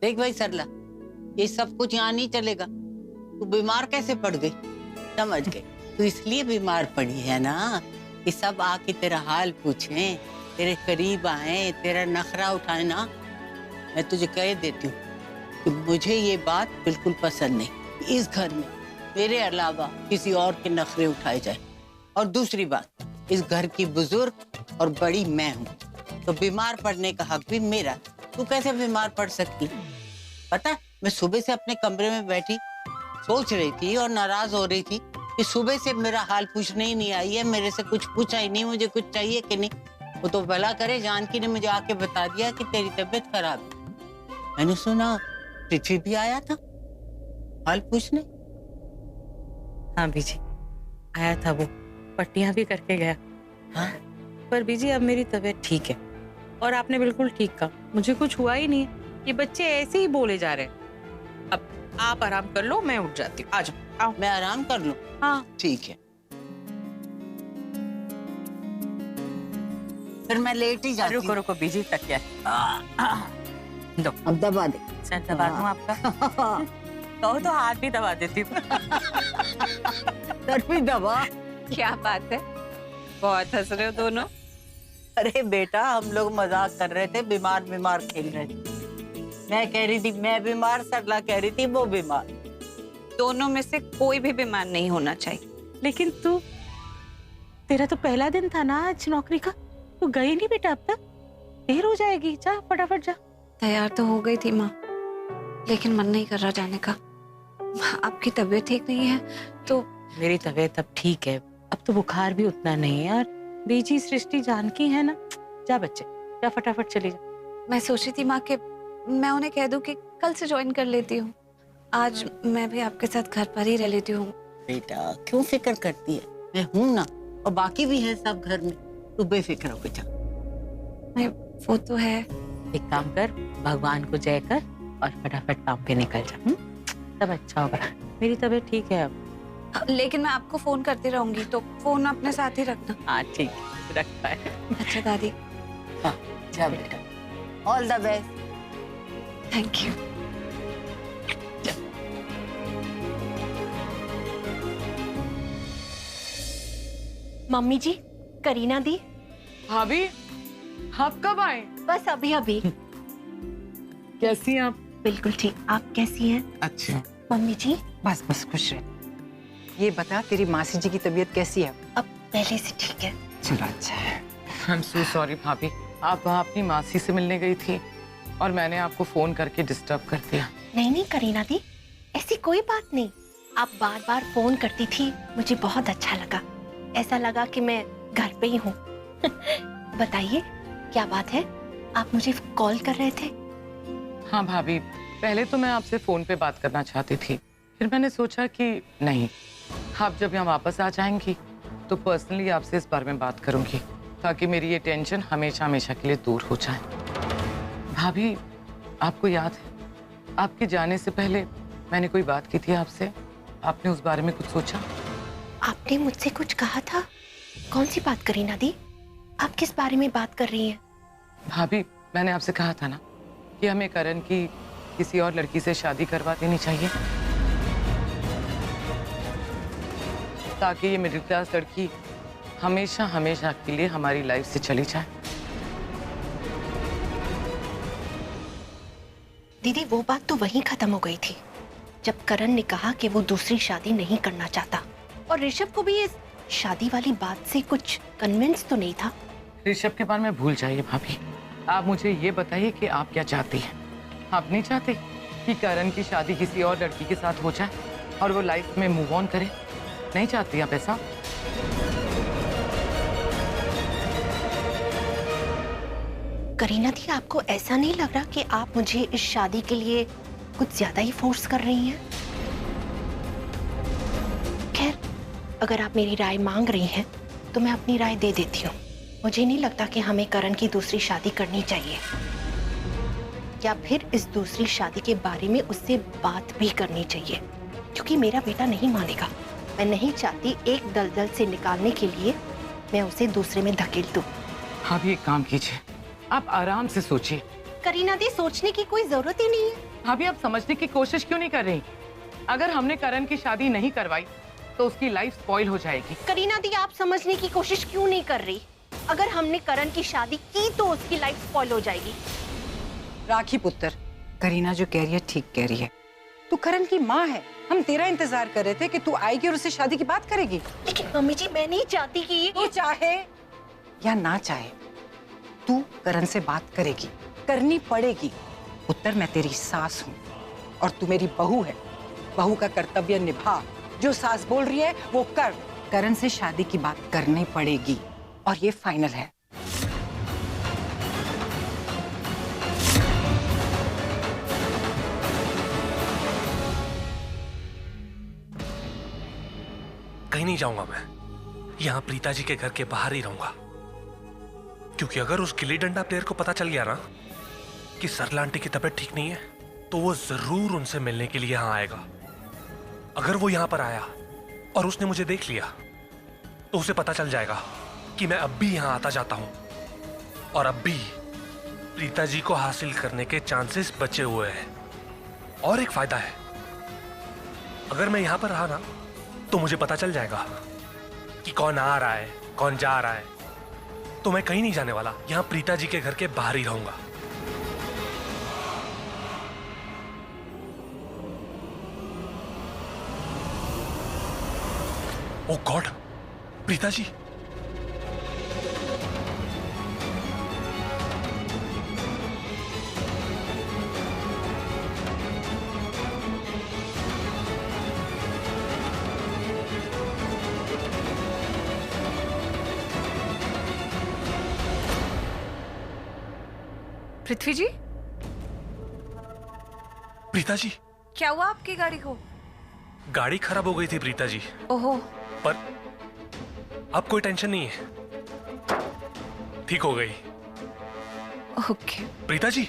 देख भाई सरला, ये सब कुछ यहाँ नहीं चलेगा। तू बीमार कैसे पड़ गई? समझ गई, तू इसलिए बीमार पड़ी है ना कि सब आके तेरा हाल पूछें, तेरे करीब आए, तेरा नखरा उठाए ना। मैं तुझे कह देती हूँ कि मुझे ये बात बिल्कुल पसंद नहीं। इस घर में मेरे अलावा किसी और के नखरे उठाए जाए। और दूसरी बात, इस घर की बुजुर्ग और बड़ी मैं हूँ, तो बीमार पड़ने का हक भी मेरा। तू कैसे बीमार पड़ सकती? पता, मैं सुबह से अपने कमरे में बैठी सोच रही थी और नाराज हो रही थी कि सुबह से मेरा हाल पूछने ही नहीं आई है, मेरे से कुछ पूछा ही नहीं, मुझे कुछ चाहिए कि नहीं। वो तो भला करे जानकी ने मुझे आके बता दिया कि तेरी तबीयत खराब है। मैंने सुना पृथ्वी भी आया था हाल पूछने। हाँ बीजी, आया था वो, पट्टियां भी करके गया। हाँ? पर बीजी अब मेरी तबीयत ठीक है। और आपने बिल्कुल ठीक कहा, मुझे कुछ हुआ ही नहीं है। ये बच्चे ऐसे ही बोले जा रहे हैं। अब आप आराम कर लो, मैं उठ जाती हूँ। आ जाओ, आओ। मैं आराम कर लूं? हाँ ठीक है, फिर मैं लेट ही जाती हूँ। रुको रुको बीजी, तक क्या दो, अब दबा दे। सर दबा दूं आपका? कहो तो हाथ भी दबा देती हूँ। सर भी दबा। क्या बात है, बहुत हंस रहे हो दोनों। अरे बेटा, हम लोग मजाक कर रहे थे, बीमार बीमार खेल रहे थे। मैं कह रही थी मैं बीमार, सरला कह रही थी वो बीमार। दोनों में से कोई भी बीमार नहीं होना चाहिए। लेकिन तू, तेरा तो पहला दिन था ना आज नौकरी का, तू गई नहीं बेटा अब तक? देर हो जाएगी, जा फटाफट जा। तैयार तो हो गई थी माँ, लेकिन मन नहीं कर रहा जाने का। आपकी तबीयत ठीक नहीं है तो? मेरी तबीयत अब ठीक है, अब तो बुखार भी उतना नहीं है। यार बीजी सृष्टि जानकी है ना। जा बच्चे, जा फटाफट चली जा। मैं सोच रही थी माँ कि मैं उन्हें कह दूं कि कल से ज्वाइन कर लेती हूँ। आज मैं भी आपके साथ घर पर ही रह लेती हूँ। बेटा क्यों फिक्र करती है, मैं हूं ना, और बाकी भी है सब घर में। तू बेफिक्र हो बेटा। नहीं, वो तो है। एक काम कर, भगवान को जय कर और फटाफट काम पे निकल जा। सब अच्छा होगा। मेरी तबीयत ठीक है अब। लेकिन मैं आपको फोन करती रहूंगी, तो फोन अपने साथ ही रखना। हाँ ठीक है, रखता है। अच्छा दादी। हाँ जा बेटा, all the best. Thank you. Mummy जी, करीना दी। भाभी, आप कब आए? बस अभी अभी। कैसी हैं आप? बिल्कुल ठीक, आप कैसी हैं? अच्छा, मम्मी जी बस बस खुश रहे। ये बता, तेरी मासी जी की तबीयत कैसी है? अब पहले से ठीक है। चलो अच्छा है। आई एम सो सॉरी भाभी, आप वहाँ अपनी मासी से मिलने गई थी और मैंने आपको फोन करके डिस्टर्ब कर दिया। नहीं नहीं करीना दी, ऐसी कोई बात नहीं। आप बार बार फोन करती थी, मुझे बहुत अच्छा लगा। ऐसा लगा कि मैं घर पे ही हूँ। बताइए क्या बात है, आप मुझे कॉल कर रहे थे? हाँ भाभी, पहले तो मैं आपसे फोन पे बात करना चाहती थी, फिर मैंने सोचा कि नहीं, आप जब यहाँ वापस आ जाएंगी तो पर्सनली आपसे इस बारे में बात करूंगी, ताकि मेरी ये टेंशन हमेशा हमेशा के लिए दूर हो जाए। भाभी, आपको याद है आपके जाने से पहले मैंने कोई बात की थी आपसे? आपने उस बारे में कुछ सोचा? आपने मुझसे कुछ कहा था? कौन सी बात करीना दी? आप किस बारे में बात कर रही हैं? भाभी, मैंने आपसे कहा था ना कि हमें करण की किसी और लड़की से शादी करवा देनी चाहिए, ताकि ये मिडिल क्लास लड़की हमेशा हमेशा के लिए हमारी लाइफ से चली जाए। दीदी वो बात तो वहीं खत्म हो गई थी जब करण ने कहा कि वो दूसरी शादी नहीं करना चाहता, और ऋषभ को भी इस शादी वाली बात से कुछ कन्विंस तो नहीं था। ऋषभ के बारे में भूल जाइए भाभी, आप मुझे ये बताइए कि आप क्या चाहती हैं? आप नहीं चाहते कि करण की शादी किसी और लड़की के साथ हो जाए और वो लाइफ में मूव ऑन करे? नहीं चाहती आप ऐसा? करीना दी, आपको ऐसा नहीं लग रहा कि आप मुझे इस शादी के लिए कुछ ज्यादा ही फोर्स कर रही हैं? खैर, अगर आप मेरी राय मांग रही हैं तो मैं अपनी राय दे देती हूँ। मुझे नहीं लगता कि हमें करण की दूसरी शादी करनी चाहिए, या फिर इस दूसरी शादी के बारे में उससे बात भी करनी चाहिए, क्योंकि मेरा बेटा नहीं मानेगा। मैं नहीं चाहती एक दलदल से निकालने के लिए मैं उसे दूसरे में धकेल दूं। आप एक काम कीजिए, आप आराम से सोचिए करीना दी, सोचने की कोई जरूरत ही नहीं है। भाभी आप समझने की कोशिश क्यों नहीं कर रही? अगर हमने करण की शादी नहीं करवाई तो उसकी लाइफ स्पॉइल हो जाएगी। करीना दी, आप समझने की कोशिश क्यों नहीं कर रही? अगर हमने करण की शादी की तो उसकी लाइफ स्पॉइल हो जाएगी। राखी पुत्र, करीना जो कह रही है ठीक कह रही है। तू करण की माँ है, हम तेरा इंतजार कर रहे थे कि तू आएगी और उससे शादी की बात करेगी। लेकिन मम्मी जी, मैं नहीं चाहती कि तू चाहे या ना चाहे, तू करण से बात करेगी, करनी पड़ेगी। पुत्र, मैं तेरी सास हूँ और तू मेरी बहू है। बहू का कर्तव्य निभा, जो सास बोल रही है वो कर। करण से शादी की बात करनी पड़ेगी और ये फाइनल है। कहीं नहीं जाऊंगा मैं, यहाँ प्रीता जी के घर के बाहर ही रहूंगा। क्योंकि अगर उस गिल्ली डंडा प्लेयर को पता चल गया ना कि सरला आंटी की तबीयत ठीक नहीं है, तो वो जरूर उनसे मिलने के लिए यहाँ आएगा। अगर वो यहाँ पर आया और उसने मुझे देख लिया तो उसे पता चल जाएगा कि मैं अब भी यहाँ आता जाता हूँ और अब भी प्रीता जी को हासिल करने के चांसेस बचे हुए हैं। और एक फायदा है, अगर मैं यहाँ पर रहा ना तो मुझे पता चल जाएगा कि कौन आ रहा है, कौन जा रहा है। तो मैं कहीं नहीं जाने वाला, यहाँ प्रीता जी के घर के बाहर ही रहूंगा। ओ गॉड, प्रीता जी। पृथ्वी जी, प्रीता जी, क्या हुआ आपकी गाड़ी को? गाड़ी खराब हो गई थी प्रीता जी, ओहो, पर अब कोई टेंशन नहीं है, ठीक हो गई। ओके। प्रीता जी,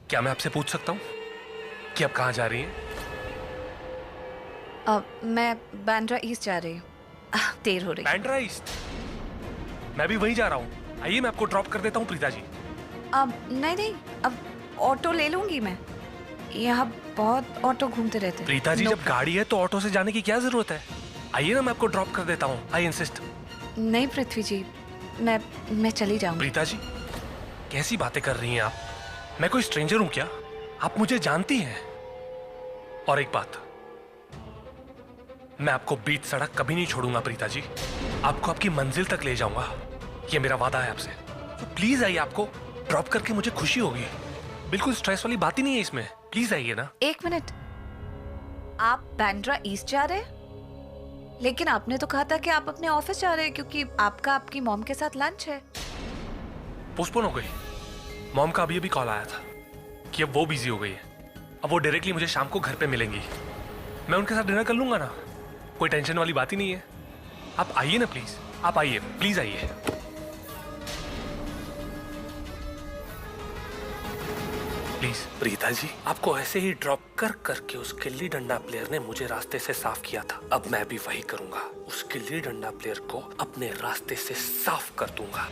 क्या मैं आपसे पूछ सकता हूँ कि आप कहाँ जा रही हैं? मैं बांद्रा ईस्ट जा रही हूँ। देर हो रही है। बांद्रा ईस्ट? मैं भी वहीं जा रहा हूँ, आइए मैं आपको ड्रॉप कर देता हूँ प्रीता जी। नहीं, अब ऑटो ले लूंगी मैं। यहाँ बहुत ऑटो घूमते रहते हैं। प्रीता जी, जब गाड़ी है तो ऑटो से जाने की क्या जरूरत है? आइए ना, मैं आपको ड्रॉप कर देता हूँ, आई इंसिस्ट। नहीं पृथ्वी जी, मैं चली जाऊंगी। प्रीता जी, कैसी बातें कर रही हैं आप? मैं कोई स्ट्रेंजर हूँ क्या? आप मुझे जानती हैं। और एक बात, मैं आपको बीच सड़क कभी नहीं छोड़ूंगा प्रीता जी, आपको आपकी मंजिल तक ले जाऊंगा, ये मेरा वादा है आपसे। तो प्लीज आइए, आपको ड्रॉप करके मुझे खुशी होगी। बिल्कुल स्ट्रेस वाली बात ही नहीं है इसमें, प्लीज आइए ना। एक मिनट, आप बांद्रा ईस्ट जा रहे हैं? लेकिन आपने तो कहा था कि आप अपने ऑफिस जा रहे हैं क्योंकि आपका आपकी मॉम के साथ लंच है। पोस्टपोन हो गई। मॉम का अभी कॉल आया था कि अब वो बिजी हो गई है। अब वो डायरेक्टली मुझे शाम को घर पे मिलेंगी, मैं उनके साथ डिनर कर लूंगा ना, कोई टेंशन वाली बात ही नहीं है। आप आइए ना प्लीज, आप आइए, प्लीज आइए। प्लीज प्रीता जी, आपको ऐसे ही ड्रॉप कर करके उस गिल्ली डंडा प्लेयर ने मुझे रास्ते से साफ किया था, अब मैं भी वही करूंगा, उस गिल्ली डंडा प्लेयर को अपने रास्ते से साफ कर दूंगा।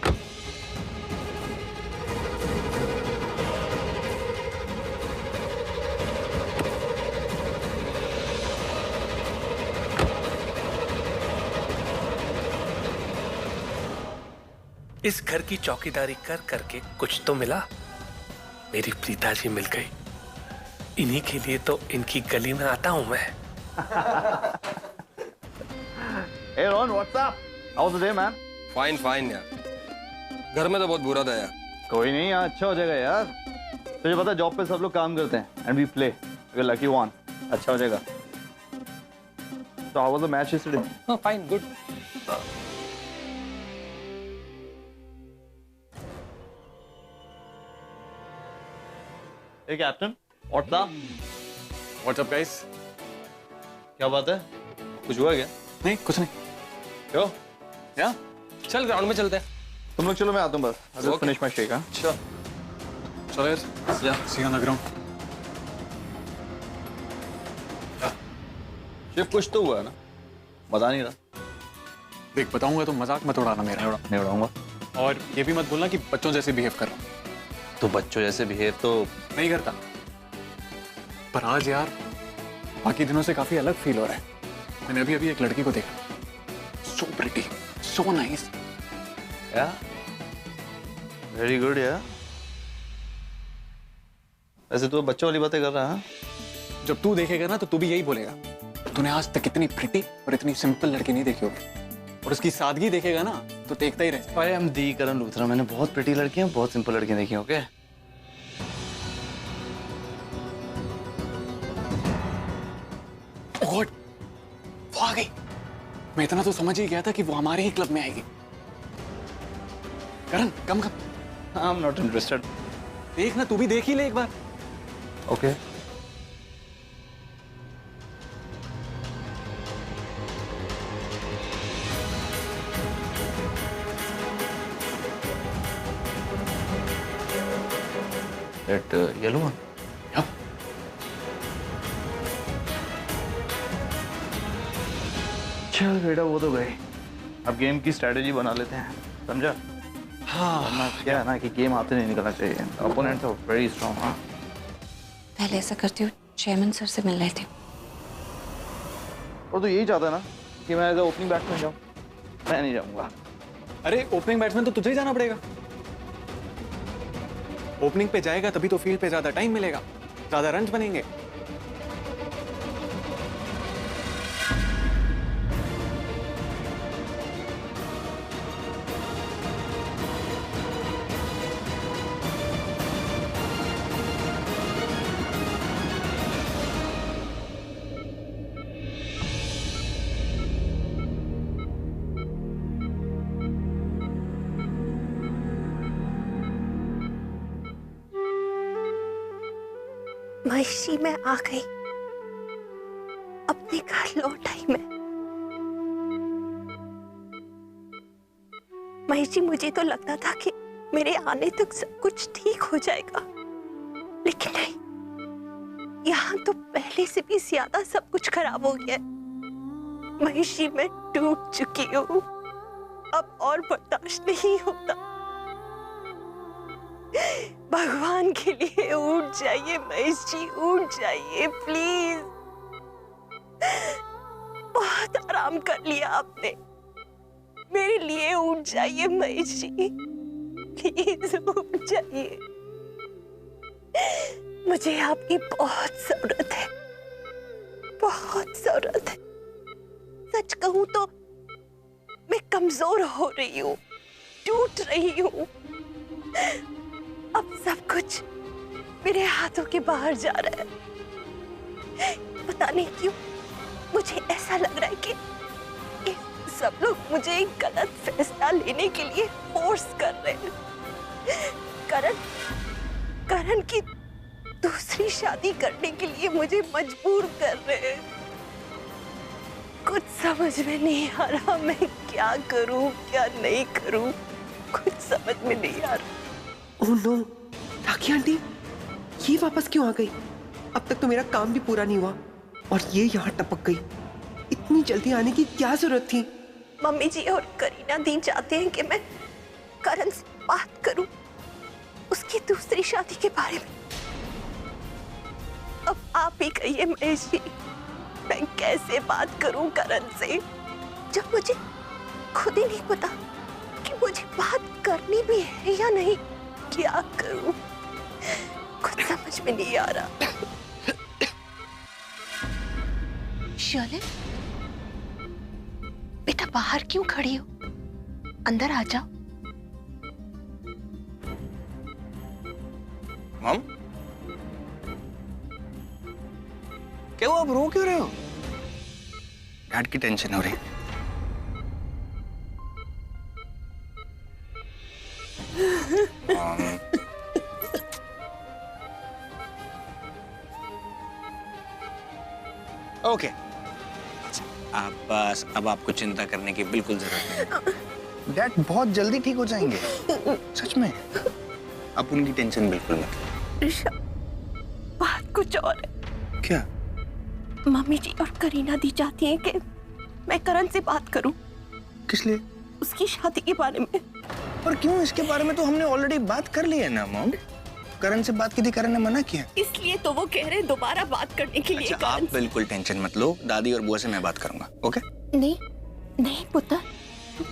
इस घर की चौकीदारी कर करके कुछ तो मिला, मेरी प्रीता जी मिल गई। इन्हीं के लिए तो इनकी गली में आता हूं मैं। Hey Ron, what's up? How's the day, man? Fine यार, घर में तो बहुत बुरा था यार। कोई नहीं यार, अच्छा हो जाएगा यार। तुझे पता है जॉब पे सब लोग काम करते हैं and we play. We're lucky one. अच्छा हो जाएगा। So how was the match yesterday? हाँ fine, good. Hey captain, what's up? WhatsApp guys? क्या बात है? कुछ हुआ क्या? नहीं, कुछ नहीं। क्यों? या? चल ग्राउंड में चलते हैं। तुम लोग चलो, मैं आता हूँ बस। I just Okay. finish my shake, हाँ? चल चलो यार, see you on the ground. सिर्फ कुछ तो हुआ है ना? बता नहीं रहा। देख, बताऊंगा तो मजाक मत उड़ाना मेरा। नहीं उड़ाऊंगा। और ये भी मत बोलना कि बच्चों जैसे बिहेव कर रहा हूँ। तो बच्चों जैसे बिहेव तो नहीं करता, पर आज यार बाकी दिनों से काफी अलग फील हो रहा है। मैंने अभी अभी एक लड़की को देखा, सो प्रिटी, सो नाइस। या वेरी गुड यार। वैसे तू बच्चों वाली बातें कर रहा है? जब तू देखेगा ना तो तू भी यही बोलेगा, तूने आज तक इतनी प्रिटी और इतनी सिंपल लड़की नहीं देखी होगी। और उसकी सादगी देखेगा ना तो देखता ही रह जाएगा। I am the Karan Luthra. मैंने बहुत प्रिटी लड़कियां, बहुत सिंपल लड़कियां देखी। ओके गॉड, वो आ गई। मैं इतना तो समझ ही गया था कि वो हमारे ही क्लब में आएगी। Karan come come. I am not interested. देख ना, तू भी देख ही ले एक बार। Okay That yellow one. Yep. चल बेटा, वो तो गए। अब गेम की स्ट्रेटेजी बना लेते हैं, समझा? हाँ। क्या है ना कि गेम हाथ से नहीं निकलना चाहिए। Opponents are very strong. हाँ, पहले ऐसा करती हूँ, चेयरमैन सर से मिल लेती हूँ। और तो यही चाहता है ना कि मैं एज ओपनिंग बैट्समैन जाऊँ। मैं नहीं जाऊँगा। अरे ओपनिंग बैट्समैन तो तुझे ही जाना पड़ेगा। ओपनिंग पे जाएगा तभी तो फील्ड पे ज्यादा टाइम मिलेगा, ज्यादा रन्स बनेंगे। महिषी में आ गई, अपने घर लौट आई मैं। महिषी, मुझे तो लगता था कि मेरे आने तक सब कुछ ठीक हो जाएगा, लेकिन नहीं, यहाँ तो पहले से भी ज्यादा सब कुछ खराब हो गया। महिषी, मैं टूट चुकी हूँ, अब और बर्दाश्त नहीं होता। भगवान के लिए उठ जाइए महेश जी, उठ जाइए प्लीज। बहुत आराम कर लिया आपने, मेरे लिए उठ जाइए महेश जी, प्लीज उठ जाइए। मुझे आपकी बहुत जरूरत है, बहुत जरूरत है। सच कहूं तो मैं कमजोर हो रही हूँ, टूट रही हूँ। अब सब कुछ मेरे हाथों के बाहर जा रहा है। पता नहीं क्यों मुझे ऐसा लग रहा है कि सब लोग मुझे एक गलत फैसला लेने के लिए फोर्स कर रहे हैं। करण की दूसरी शादी करने के लिए मुझे मजबूर कर रहे हैं। कुछ समझ में नहीं आ रहा, मैं क्या करूं क्या नहीं करूं, कुछ समझ में नहीं आ रहा। ओह नो, राखी आंटी, ये वापस क्यों आ गई? अब तक तो मेरा काम भी पूरा नहीं हुआ और ये यहाँ टपक गई। इतनी जल्दी आने की क्या जरूरत थी? मम्मी जी और करीना दी चाहते हैं कि मैं करण से बात करूं, उसकी दूसरी शादी के बारे में। अब आप ही कहिए महेश जी, मैं कैसे बात करूं करण से, जब मुझे खुद ही नहीं पता कि मुझे बात करनी भी है या नहीं। क्या करूं, कुछ समझ में नहीं आ रहा। शर्लिन, बेटा बाहर क्यों खड़ी हो? अंदर आ जाओ। मम, क्या हुआ? आप रो क्यों रहे हो? डैड की टेंशन हो रही है। ओके, आप बस अब आपको चिंता करने की बिल्कुल जरूरत नहीं। डैड बहुत जल्दी ठीक हो जाएंगे, सच में। आप उनकी टेंशन बिल्कुल मत लो। बात कुछ और है। क्या? मम्मी जी और करीना दी चाहती हैं कि मैं करण से बात करूं। किस लिए? उसकी शादी के बारे में। पर क्यों? इसके बारे में तो हमने ऑलरेडी बात कर ली है ना मॉम। करण से बात की थी, करण ने मना किया। इसलिए तो वो कह रहे दोबारा बात करने के लिए। अच्छा, आप बिल्कुल टेंशन मत लो, दादी और बुआ से मैं बात करूंगा। ओके? नहीं नहीं पुत्र,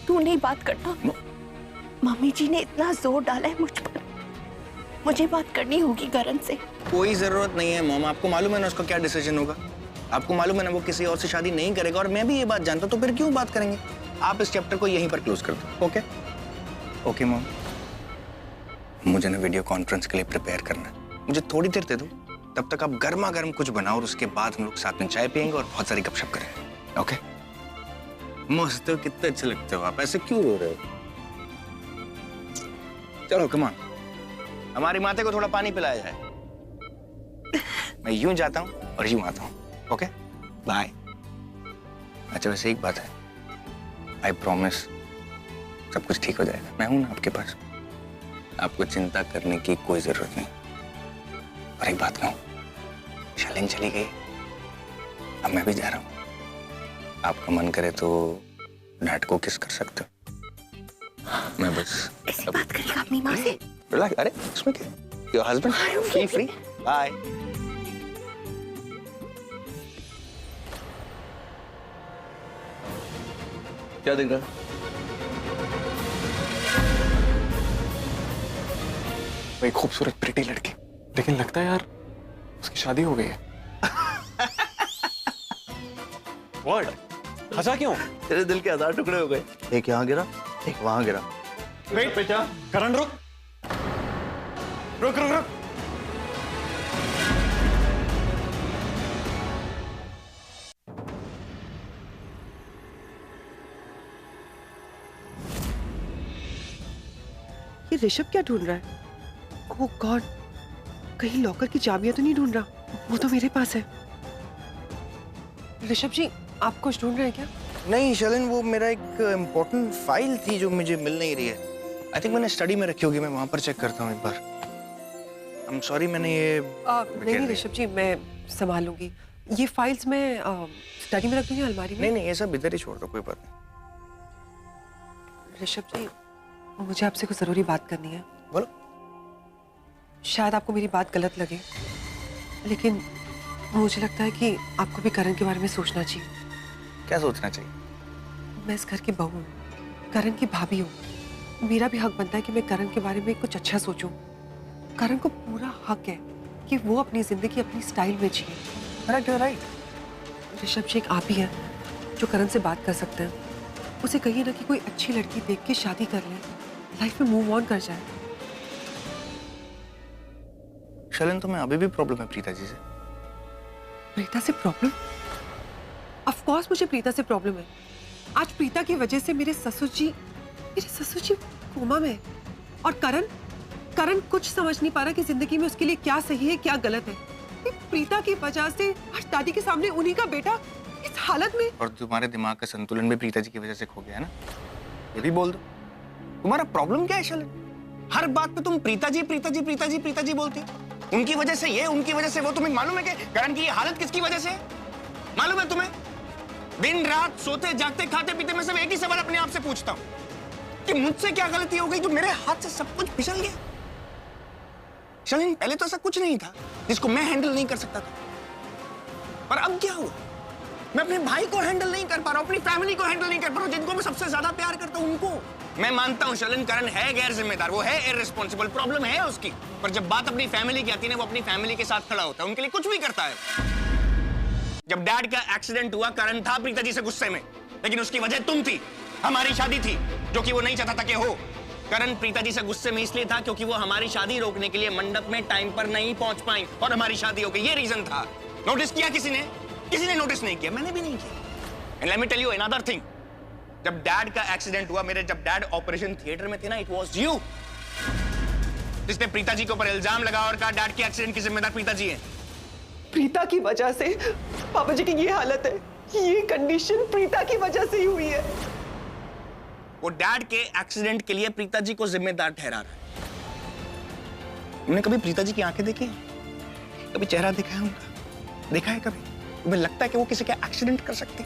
तू नहीं बात करना। मम्मी जी ने इतना जोर डाला है मुझ पर, मुझे बात करनी होगी करण से। कोई जरूरत नहीं है मॉम, आपको मालूम है ना उसका क्या डिसीजन होगा। आपको मालूम है ना वो किसी और से शादी नहीं करेगा, और मैं भी ये बात जानता हूँ, तो फिर क्यों बात करेंगे। आप इस चैप्टर को यहीं पर क्लोज कर दो। ओके? ओके मॉम, मुझे ना वीडियो कॉन्फ्रेंस के लिए प्रिपेयर करना है, मुझे थोड़ी देर दे दो, तब तक आप गर्मा गर्म कुछ बनाओ और उसके बाद हम लोग साथ में चाय पियेंगे और बहुत सारी गपशप करेंगे। ओके? मस्त हो, कितने अच्छे लगते हो आप, ऐसे क्यों रो रहे हो। चलो कम ऑन, हमारी माते को थोड़ा पानी पिलाया जाए। मैं यूं जाता हूं और यूं आता हूं। ओके? बाय। अच्छा वैसे एक बात है, आई प्रॉमिस सब कुछ ठीक हो जाएगा, मैं हूं ना आपके पास, आपको चिंता करने की कोई जरूरत नहीं। और एक बात कहूं, शालीन चली गई, अब मैं भी जा रहा हूं। आपका मन करे तो डैड को किस कर सकते हो। मैं बस कैसे बात करेगा अपनी माँ से? रिलैक्स, अरे इसमें क्या, your husband feel free. Bye. क्या देख रहा है? वही खूबसूरत प्रिटी लड़की, लेकिन लगता है यार उसकी शादी हो गई है। What? हंसा क्यों? तेरे दिल के 1000 टुकड़े हो गए, एक यहाँ गिरा, एक वहां गिरा। वेट बेटा, करण रुक रुक रुक रुक। ये ऋषभ क्या ढूंढ रहा है? ओह गॉड, कहीं लॉकर की चाबियां तो नहीं ढूंढ रहा? वो तो मेरे पास है। ऋषभ जी, आप कुछ ढूंढ रहे हैं क्या? नहीं शलिन, वो मेरा एक इम्पोर्टेंट फाइल थी जो मुझे मिल नहीं रही है। आई थिंक मैंने स्टडी में रखी होगी, मैं वहां पर चेक करता हूँ एक बार। आई एम सॉरी, मैंने ये नहीं ऋषभ जी, मैं संभाल लूंगी। ये फाइल्स मैं स्टडी में रख दूंगी अलमारी में। नहीं नहीं, ये सब इधर ही छोड़ दो, कोई बात नहीं। ऋषभ जी, मुझे आपसे कुछ जरूरी बात करनी है। बोलो। शायद आपको मेरी बात गलत लगे, लेकिन मुझे लगता है कि आपको भी करण के बारे में सोचना चाहिए। क्या सोचना चाहिए? मैं इस घर की बहू हूँ, करण की भाभी हूँ। मेरा भी हक बनता है कि मैं करण के बारे में कुछ अच्छा सोचूं। करण को पूरा हक है कि वो अपनी जिंदगी अपनी स्टाइल में जिए। राइट। ऋषभ जी, एक आप ही हैं जो करण से बात कर सकते हैं। उसे कहिए ना कि कोई अच्छी लड़की देख के शादी कर ले, लाइफ में मूव ऑन कर जाए। शलिन, तुम्हें अभी भी प्रॉब्लम है प्रीता जी से? प्रीता से प्रॉब्लम? ऑफ कोर्स मुझे प्रीता से प्रॉब्लम है। आज प्रीता की वजह से मेरे ससुर जी कोमा में। और करण कुछ समझ नहीं पा रहा कि जिंदगी में उसके लिए क्या सही है क्या गलत है। प्रीता की वजह से आज दादी के सामने उन्हीं का बेटा इस हालत में। और तुम्हारे दिमाग का संतुलन भी प्रीता जी की वजह से खो गया है ना, ये भी बोल दो। तुम्हारा प्रॉब्लम क्या है शलिन? हर बात पे तुम प्रीता जी बोलती हो। उनकी वजह से ये, उनकी वजह से वो। तुम्हें मालूम है कि करण की ये हालत किसकी वजह से है? मालूम है तुम्हें? दिन रात सोते जागते खाते पीते मैं सब एक ही सवाल अपने आप से पूछता हूँ कि मुझसे क्या गलती हो गई जो मेरे हाथ से सब कुछ फिसल गया। शलिन, पहले तो ऐसा कुछ नहीं था जिसको मैं हैंडल नहीं कर सकता था, पर अब क्या हुआ? मैं अपने भाई को हैंडल नहीं कर पा रहा हूं, अपनी फैमिली को हैंडल नहीं कर पा रहा हूं, जिनको मैं सबसे ज्यादा प्यार करता हूं उनको। मैं मानता हूं शलिन, करण है गैर जिम्मेदार, वो है इररिस्पॉन्सिबल, प्रॉब्लम है उसकी, पर जब बात अपनी फैमिली की आती है ना, वो अपनी फैमिली के साथ खड़ा होता है, उनके लिए कुछ भी करता है। जब डैड का एक्सीडेंट हुआ, करण था प्रीता जी से गुस्से में, लेकिन उसकी वजह तुम थी, हमारी शादी थी, जो कि वो नहीं चाहता था कि हो। करण प्रीता जी से गुस्से में इसलिए था क्योंकि वो हमारी शादी रोकने के लिए मंडप में टाइम पर नहीं पहुंच पाई और हमारी शादी हो गई, ये रीजन था। नोटिस किया किसी ने? किसी ने नोटिस नहीं किया, मैंने भी नहीं किया। And let me tell you another thing, जब डैड का एक्सीडेंट हुआ, जब डैड ऑपरेशन थिएटर में थे ना, इट वाज यू जिसने प्रीता जी के ऊपर इल्जाम लगाया और कहा डैड के एक्सीडेंट की जिम्मेदार प्रीता जी हैं। प्रीता की वजह से पापा जी की ये हालत है, ये कंडीशन प्रीता की वजह से ही हुई है। वो डैड के एक्सीडेंट के लिए प्रीता जी को जिम्मेदार ठहरा रहा है। तुमने कभी प्रीता जी की आंखें देखी? कभी चेहरा देखा है उनका? देखा है कभी? तुम्हें लगता है कि वो किसी का एक्सीडेंट कर सकते?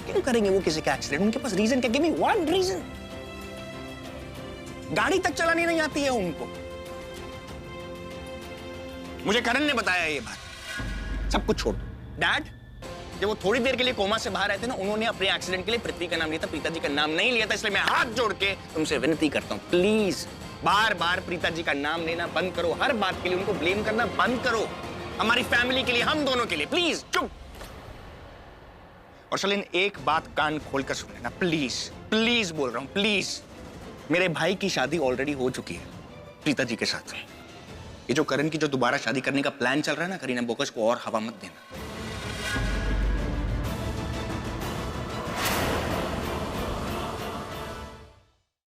क्यों करेंगे वो किसी का एक्सीडेंट? उनके पास रीजन क्या? Give me one reason. गाड़ी तक चलानी नहीं आती है उनको, मुझे करण ने बताया ये बात। सब कुछ छोड़ दो। डैड, जब वो थोड़ी देर के लिए कोमा से बाहर आए थे ना, उन्होंने अपने एक्सीडेंट के लिए पृथ्वी का नाम लिया था, प्रीता जी का नाम नहीं लिया था। इसलिए मैं हाथ जोड़ के तुमसे विनती करता हूँ, प्लीज बार बार प्रीता जी का नाम लेना बंद करो। हर बात के लिए उनको ब्लेम करना बंद करो। हमारी फैमिली के लिए, हम दोनों के लिए, प्लीज चुप। और सलीन, एक बात कान खोलकर सुन लेना, प्लीज प्लीज बोल रहा हूं, प्लीज। मेरे भाई की शादी ऑलरेडी हो चुकी है प्रीता जी के साथ। ये जो करण की जो दोबारा शादी करने का प्लान चल रहा है ना, करीना बोकस को और हवा मत देना।